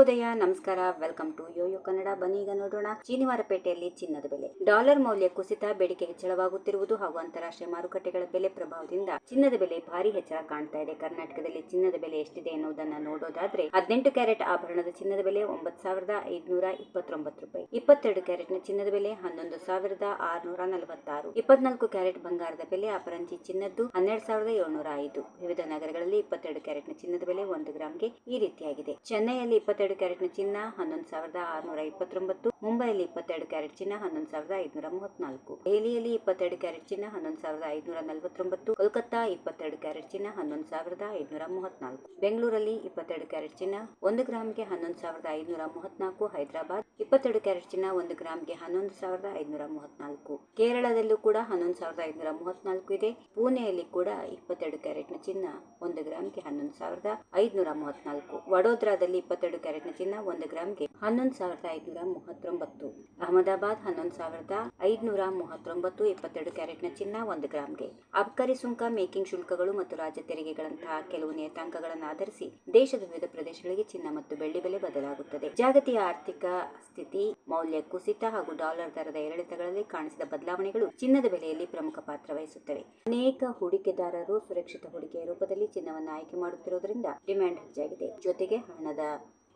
ಶುಭೋದಯ, ನಮಸ್ಕಾರ. Welcome to yoyo Kannada. ಬನ್ನಿ ಈಗ ನೋಡೋಣ ಶನಿವಾರಪೇಟೆಯಲ್ಲಿ ಚಿನ್ನದ ಬೆಲೆ. ಡಾಲರ್ ಮೌಲ್ಯ ಕುಸಿತ, ಬೇಡಿಕೆ ಹೆಚ್ಚಳವಾಗುತ್ತಿರುವುದು ಹಾಗೂ ಅಂತಾರಾಷ್ಟ್ರೀಯ ಮಾರುಕಟ್ಟೆಗಳ ಬೆಲೆ ಪ್ರಭಾವದಿಂದ ಚಿನ್ನದ ಬೆಲೆ ಭಾರಿ ಹೆಚ್ಚಳ ಕಾಣ್ತಾ ಇದೆ. ಕರ್ನಾಟಕದಲ್ಲಿ ಚಿನ್ನದ ಬೆಲೆ ಎಷ್ಟಿದೆ ಎನ್ನುವುದನ್ನ ನೋಡೋದಾದ್ರೆ 18 ಕ್ಯಾರೆಟ್ ಆಭರಣದ ಚಿನ್ನದ ಬೆಲೆ 9,529 ರೂಪಾಯಿ, 22 ಕ್ಯಾರೆಟ್ನ ಚಿನ್ನದ ಬೆಲೆ 11,646, 24 ಕ್ಯಾರೆಟ್ ಬಂಗಾರದ ಬೆಲೆ ಅಪರಂಜಿ ಚಿನ್ನದ್ದು 12,705. ವಿವಿಧ ನಗರಗಳಲ್ಲಿ 22 ಕ್ಯಾರೆಟ್ನ ಚಿನ್ನದ ಬೆಲೆ 1 ಗ್ರಾಮ್ಗೆ ಈ ರೀತಿಯಾಗಿದೆ. ಚೆನ್ನೈಯಲ್ಲಿ 22 ಕ್ಯಾರೆಟ್ನ ಚಿನ್ನ 11,629, ಮುಂಬೈಯಲ್ಲಿ 22 ಕ್ಯಾರೆಟ್ ಚಿನ್ನ 11,534, ದೆಹಲಿಯಲ್ಲಿ 22 ಕ್ಯಾರೆಟ್ ಚಿನ್ನ 11,549, ಕೋಲ್ಕತ್ತಾ 22 ಕ್ಯಾರೆಟ್ ಚಿನ್ನ 11,534, ಬೆಂಗಳೂರಲ್ಲಿ 22 ಕ್ಯಾರೆಟ್ ಚಿನ್ನ 1 ಗ್ರಾಮ್ಗೆ 11,534, ಹೈದರಾಬಾದ್ 22 ಕ್ಯಾರೆಟ್ ಚಿನ್ನ 1 ಗ್ರಾಮ್ಗೆ 11,534, ಕೇರಳದಲ್ಲೂ ಕೂಡ 11,534 ಇದೆ. ಪುಣೆಯಲ್ಲಿ ಕೂಡ 22 ಕ್ಯಾರೆಟ್ನ ಚಿನ್ನ 1 ಗ್ರಾಮ್ಗೆ 11,534, ವಡೋದರಾದಲ್ಲಿ 22 ಕ್ಯಾರೆಟ್ನ ಚಿನ್ನ 1 ಗ್ರಾಮ್ಗೆ 11,539, ಅಹಮದಾಬಾದ್ 11,539, 22 ಕ್ಯಾರೆಟ್ನ ಚಿನ್ನ 1 ಗ್ರಾಮ್ಗೆ. ಅಬಕಾರಿ ಸುಂಕ, ಮೇಕಿಂಗ್ ಶುಲ್ಕಗಳು ಮತ್ತು ರಾಜ್ಯ ತೆರಿಗೆಗಳಂತಹ ಕೆಲವು ನಿಯತಾಂಕಗಳನ್ನು ಆಧರಿಸಿ ದೇಶದ ವಿವಿಧ ಪ್ರದೇಶಗಳಿಗೆ ಚಿನ್ನ ಮತ್ತು ಬೆಳ್ಳಿ ಬೆಲೆ ಬದಲಾಗುತ್ತದೆ. ಜಾಗತಿಕ ಆರ್ಥಿಕ ಸ್ಥಿತಿ, ಮೌಲ್ಯ ಕುಸಿತ ಹಾಗೂ ಡಾಲರ್ ದರದ ಏರಿಳಿತಗಳಲ್ಲಿ ಕಾಣಿಸಿದ ಬದಲಾವಣೆಗಳು ಚಿನ್ನದ ಬೆಲೆಯಲ್ಲಿ ಪ್ರಮುಖ ಪಾತ್ರ ವಹಿಸುತ್ತವೆ. ಅನೇಕ ಹೂಡಿಕೆದಾರರು ಸುರಕ್ಷಿತ ಹೂಡಿಕೆಯ ರೂಪದಲ್ಲಿ ಚಿನ್ನವನ್ನು ಆಯ್ಕೆ ಮಾಡುತ್ತಿರುವುದರಿಂದ ಡಿಮ್ಯಾಂಡ್ ಹೆಚ್ಚಾಗಿದೆ. ಜೊತೆಗೆ ಹಣದ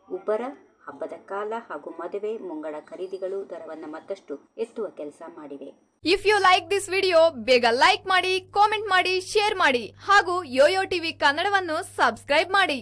ಉಬ್ಬರ, ಹಬ್ಬದ ಕಾಲ ಹಾಗೂ ಮದುವೆ ಮುಂಗಡ ಖರೀದಿಗಳು ದರವನ್ನು ಮತ್ತಷ್ಟು ಎತ್ತುವ ಕೆಲಸ ಮಾಡಿವೆ. If you like this video, ಬೇಗ ಲೈಕ್ ಮಾಡಿ, ಕಾಮೆಂಟ್ ಮಾಡಿ, ಶೇರ್ ಮಾಡಿ ಹಾಗೂ ಯೋಯೋ ಟಿವಿ ಕನ್ನಡವನ್ನು ಸಬ್ಸ್ಕ್ರೈಬ್ ಮಾಡಿ.